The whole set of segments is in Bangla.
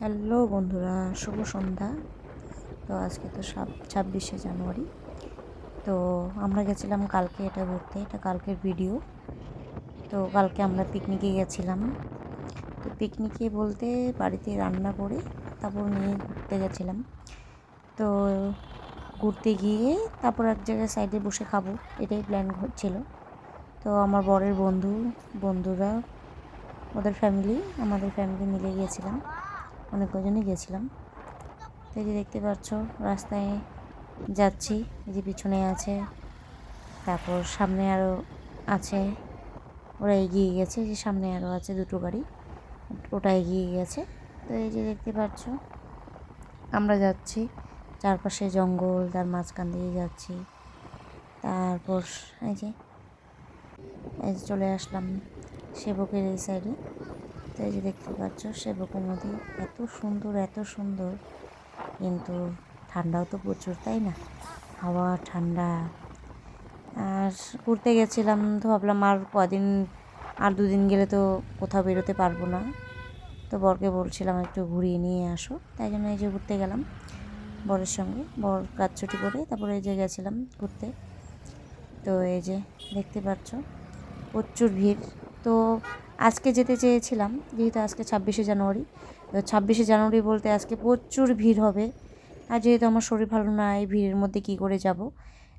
হ্যালো বন্ধুরা, শুভ সন্ধ্যা। তো আজকে তো 26শে জানুয়ারি। তো আমরা গেছিলাম কালকে এটা ঘুরতে, এটা কালকের ভিডিও। তো কালকে আমরা পিকনিকে গেছিলাম। তো পিকনিকে বলতে বাড়িতে রান্না করে তারপর নিয়ে ঘুরতে গেছিলাম। তো ঘুরতে গিয়ে তারপর এক জায়গায় সাইডে বসে খাবো, এটাই প্ল্যান ছিল। তো আমার বরের বন্ধুরা, ওদের ফ্যামিলি, আমাদের ফ্যামিলি মিলে গিয়েছিলাম, অনেক কজনই গেছিলাম। তো এই যে দেখতে পাচ্ছ রাস্তায় যাচ্ছি, এই যে পিছনে আছে, তারপর সামনে আরও আছে, ওরা এগিয়ে গেছে, যে সামনে আরও আছে দুটো গাড়ি, ওটা এগিয়ে গেছে। তো এই যে দেখতে পাচ্ছ আমরা যাচ্ছি, চারপাশে জঙ্গল, তার মাঝখান দিয়ে যাচ্ছি। তারপর এই যে চলে আসলাম সেবকের এই সাইডে। তো এই যে দেখতে পাচ্ছ সেবক নদী, এত সুন্দর এত সুন্দর, কিন্তু ঠান্ডাও তো প্রচুর, তাই না? হাওয়া ঠান্ডা। আর ঘুরতে গেছিলাম তো ভাবলাম আর দুদিন গেলে তো কোথাও বেরোতে পারবো না। তো বরকে বলছিলাম একটু ঘুরিয়ে নিয়ে আসো, তাই জন্য এই যে ঘুরতে গেলাম বরের সঙ্গে। বর কাজ ছুটি করে তারপরে এই যে গেছিলাম ঘুরতে। তো এই যে দেখতে পাচ্ছ প্রচুর ভিড়। তো আজকে যেতে চেয়েছিলাম, যেহেতু আজকে 26শে জানুয়ারি। তো 26শে জানুয়ারি বলতে আজকে প্রচুর ভিড় হবে, আর যেহেতু আমার শরীর ভালো না, এই ভিড়ের মধ্যে কী করে যাব।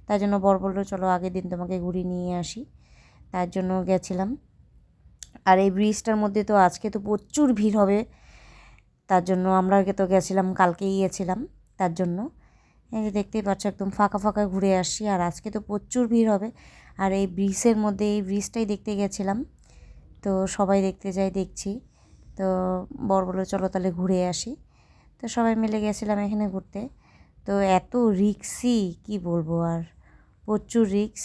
তাই জন্য বর বললো চলো আগের দিন তোমাকে ঘুরিয়ে নিয়ে আসি, তার জন্য গেছিলাম। আর এই ব্রিজটার মধ্যে তো আজকে তো প্রচুর ভিড় হবে, তার জন্য আমরা তো গেছিলাম, কালকেই গেছিলাম, তার জন্য এই যে দেখতেই পাচ্ছ একদম ফাঁকা ফাঁকা ঘুরে আসছি। আর আজকে তো প্রচুর ভিড় হবে। আর এই ব্রিজের মধ্যে, এই ব্রিজটাই দেখতে গেছিলাম, তো সবাই দেখতে যাই, দেখছি। তো বর বললো চলো তাহলে ঘুরে আসি। তো সবাই মিলে গেছিলাম এখানে ঘুরতে। তো এত রিক্সি কি বলবো, আর প্রচুর রিক্স।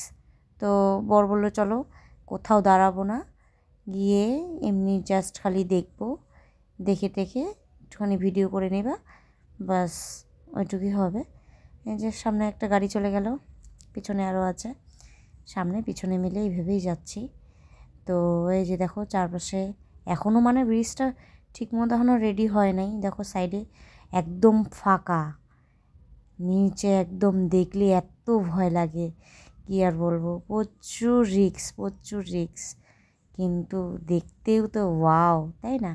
তো বর বললো চলো কোথাও দাঁড়াবো না, গিয়ে এমনি জাস্ট খালি দেখবো, দেখে টেখে একটুখানি ভিডিও করে নেবা, বাস ওইটুকুই হবে। এই যে সামনে একটা গাড়ি চলে গেল, পিছনে আরও আছে, সামনে পিছনে মিলে এইভাবেই যাচ্ছি। তো এই যে দেখো চারপাশে এখনও মানে ব্রিজটা ঠিকমতো এখনও রেডি হয় নাই। দেখো সাইডে একদম ফাঁকা, নিচে একদম দেখলে এত ভয় লাগে, কী আর বলবো। প্রচুর রিক্স, প্রচুর রিক্স, কিন্তু দেখতেও তো ওয়াও, তাই না?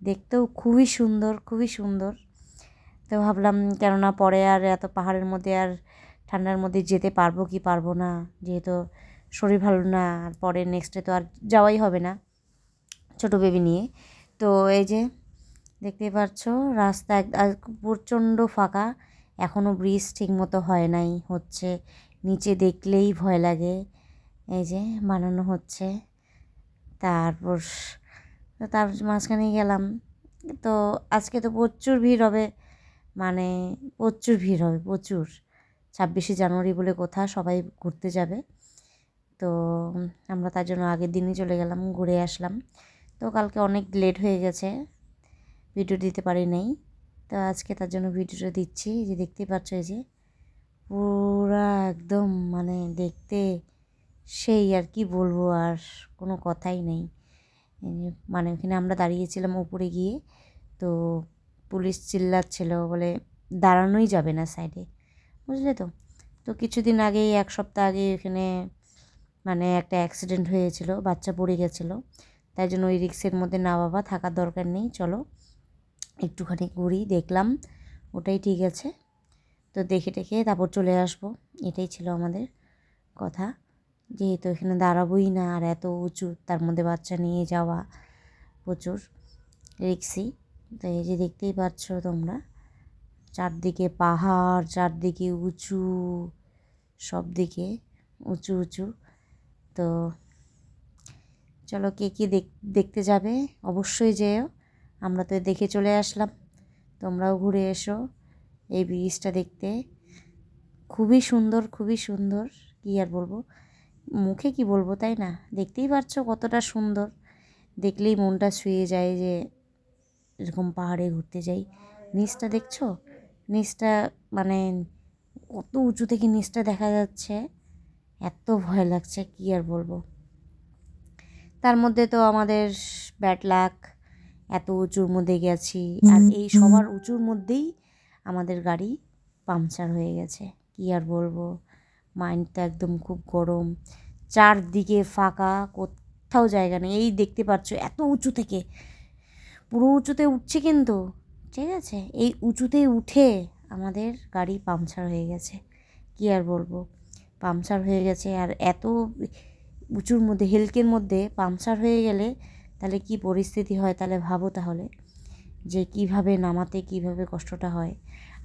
দেখতেও খুবই সুন্দর, খুবই সুন্দর। তো ভাবলাম কেননা পরে আর এত পাহাড়ের মধ্যে আর ঠান্ডার মধ্যে যেতে পারবো কি পারবো না, যেহেতু শরীর ভালো না, আর পরে নেক্সটে তো আর যাওয়াই হবে না ছোটো বেবি নিয়ে। তো এই যে দেখতেই পাচ্ছ রাস্তা প্রচণ্ড ফাঁকা, এখনও ব্রিজ ঠিকমতো হয় নাই, হচ্ছে, নিচে দেখলেই ভয় লাগে। এই যে বানানো হচ্ছে, তারপর তার মাঝখানে গেলাম। তো আজকে তো প্রচুর ভিড় হবে, মানে প্রচুর ভিড় হবে, প্রচুর। 26শে জানুয়ারি বলে কথা, সবাই ঘুরতে যাবে। তো আমরা তার জন্য আগের দিনই চলে গেলাম, ঘুরে আসলাম। তো কালকে অনেক লেট হয়ে গেছে, ভিডিও দিতে পারি নাই। তো আজকে তার জন্য ভিডিওটা দিচ্ছি। যে দেখতেই পাচ্ছ এই যে পুরা একদম মানে দেখতে সেই, আর কি বলবো, আর কোনো কথাই নেই। মানে ওখানে আমরা দাঁড়িয়েছিলাম উপরে গিয়ে, তো পুলিশ চিল্লাচ্ছিল বলে দাঁড়ানোই যাবে না সাইডে, বুঝলে তো। তো কিছুদিন আগেই, এক সপ্তাহ আগে এখানে মানে একটা অ্যাক্সিডেন্ট হয়েছিল, বাচ্চা পড়ে গেছিলো। তাই জন্য ওই রিক্সের মধ্যে না বাবা, থাকার দরকার নেই, চলো একটুখানি ঘুরি, দেখলাম ওটাই ঠিক আছে। তো দেখে টেখে তারপর চলে আসবো, এটাই ছিল আমাদের কথা। যেহেতু এখানে দাঁড়াবোই না, আর এত উঁচু, তার মধ্যে বাচ্চা নিয়ে যাওয়া প্রচুর রিক্সি। তো এই যে দেখতেই পাচ্ছ তোমরা, চারদিকে পাহাড়, চারদিকে উঁচু, সব দিকে উঁচু উঁচু। তো চলো কে কে দেখতে যাবে অবশ্যই যেও, আমরা তো দেখে চলে আসলাম, তোমরাও ঘুরে এসো এই ব্রিজটা দেখতে। খুবই সুন্দর, খুবই সুন্দর, কী আর বলবো, মুখে কি বলবো, তাই না? দেখতেই পাচ্ছ কতটা সুন্দর, দেখলেই মনটা ছুঁয়ে যায় যে এরকম পাহাড়ে ঘুরতে যাই। নিচটা দেখছো, নিচটা মানে কত উঁচু থেকে নিচটা দেখা যাচ্ছে, এত ভয় লাগছে, কী আর বলবো। তার মধ্যে তো আমাদের ব্যাড লাক, এত উঁচুর মধ্যে গেছি, আর এই সবার উঁচুর মধ্যেই আমাদের গাড়ি পাংচার হয়ে গেছে। কী আর বলবো, মাইন্ডটা একদম খুব গরম, চারদিকে ফাঁকা, কোথাও জায়গা নেই। এই দেখতে পাচ্ছ এত উঁচু থেকে, পুরো উঁচুতে উঠছে কিন্তু, ঠিক আছে, এই উঁচুতে উঠে আমাদের গাড়ি পাংচার হয়ে গেছে। কী আর বলবো, পাংচার হয়ে গেছে। আর এত উঁচুর মধ্যে, হেলকের মধ্যে পাংচার হয়ে গেলে তাহলে কি পরিস্থিতি হয়, তাহলে ভাবো তাহলে যে কিভাবে নামাতে কীভাবে কষ্টটা হয়।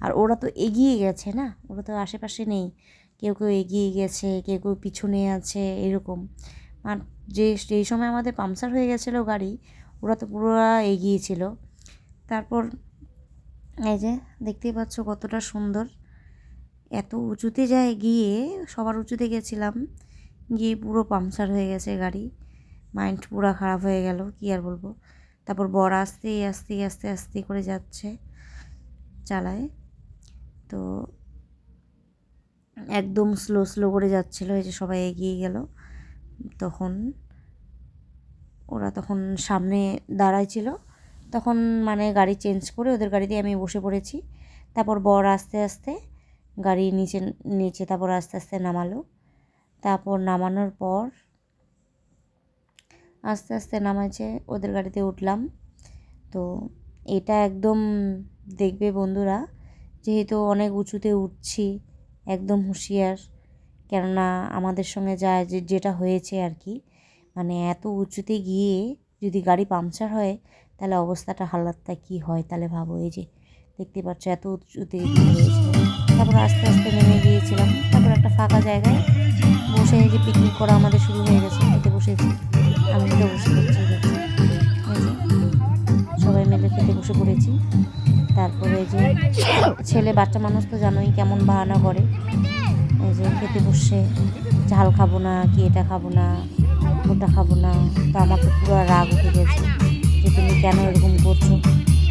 আর ওরা তো এগিয়ে গেছে না, ওরা তো আশেপাশে নেই, কেউ কেউ এগিয়ে গেছে, কেউ কেউ পিছনে আছে, এরকম। আর যেই সময় আমাদের পাংচার হয়ে গেছিলো গাড়ি, ওরা তো পুরো এগিয়ে ছিল। তারপর এই যে দেখতেই পাচ্ছ কতটা সুন্দর, এত উঁচুতে যায় গিয়ে, সবার উঁচুতে গেছিলাম, গিয়ে পুরো পাংচার হয়ে গেছে গাড়ি, মাইন্ড পুরো খারাপ হয়ে গেল, কী আর বলবো। তারপর বর আস্তে আস্তে আস্তে আস্তে করে যাচ্ছে, চালায়, তো একদম স্লো স্লো করে যাচ্ছিলো। এই যে সবাই এগিয়ে গেল, তখন ওরা তখন সামনে দাঁড়ায় ছিল, তখন মানে গাড়ি চেঞ্জ করে ওদের গাড়িতে আমি বসে পড়েছি। তারপর বর আস্তে আস্তে গাড়ি নিচে নিচে তারপর আস্তে আস্তে নামালো। তারপর নামানোর পর আস্তে আস্তে নামাইছে, ওদের গাড়িতে উঠলাম। তো এটা একদম দেখবে বন্ধুরা, যেহেতু অনেক উঁচুতে উঠছি, একদম হুঁশিয়ার, কেননা আমাদের সঙ্গে যেটা হয়েছে আর কি, মানে এত উঁচুতে গিয়ে যদি গাড়ি পাংচার হয় তাহলে অবস্থাটা হালাতটা কী হয়, তাহলে ভাবো। এই যে দেখতে পাচ্ছ এত উঁচুতে গিয়ে হয়েছে। তারপর আস্তে আস্তে নেমে গিয়েছিলাম, তারপর একটা ফাঁকা জায়গায় বসে, এই যে পিকনিক করা আমাদের শুরু হয়ে গেছে, খেতে বসেছি, আমি তো বসে পড়ছি, এই যে সবাই মিলে খেতে বসে পড়েছি। তারপরে যে ছেলে বাচ্চা মানুষ তো জানোই কেমন বাহানা করে, এই যে খেতে বসে ঝাল খাবো না, কি এটা খাবো না, ওটা খাবো না। তো আমার তো পুরো রাগ উঠে গেছে যে তুমি কেন এরকম করছো,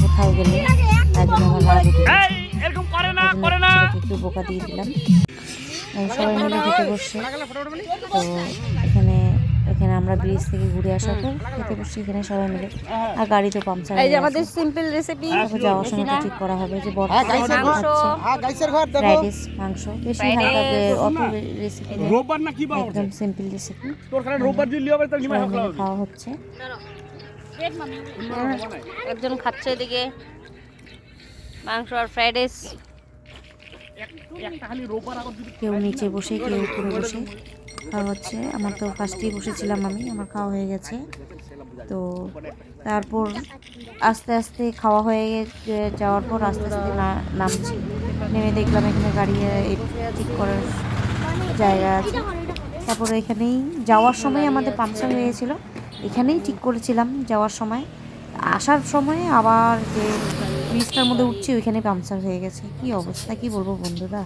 কোথাও গেলে, তাই জন্য আমার রাগ উঠে গেছে, একটু বোকা দিয়ে দিলাম। সবাই মিলে খেতে বসছে। তো এখানে আমরা ব্রিজ থেকে ঘুরে আসার পর খেতে বসছি এখানে সবাই মিলে। আর গাড়ি তো পাংচার হয়ে গেছে। আমাদের সিম্পল রেসিপি যাওয়ার সময় তো ঠিক করা হবে, যে বড় ফ্রাইড রাইস, মাংস, বেশি হালকা, অত রেসিপি একদম সিম্পল রেসিপি খাওয়া হচ্ছে। একজন খাচ্ছে এদিকে মাংস আর ফ্রাইড রাইস, কেউ নিচে বসে, কেউ উপরে বসে খাওয়া হচ্ছে। আমার তো ফার্স্টেই বসেছিলাম আমি, আমার খাওয়া হয়ে গেছে। তো তারপর আস্তে আস্তে খাওয়া হয়ে যাওয়ার পর আস্তে আস্তে নামছি, নেমে দেখলাম এখানে গাড়ি ঠিক করার জায়গা আছে। তারপরে এখানেই যাওয়ার সময় আমাদের পাংচার হয়েছিল, এখানেই ঠিক করেছিলাম যাওয়ার সময়। আসার সময় আবার যে ব্রিজটার মধ্যে উঠছি ওইখানে পাংচার হয়ে গেছে। কি অবস্থা, কি বলবো বন্ধুরা।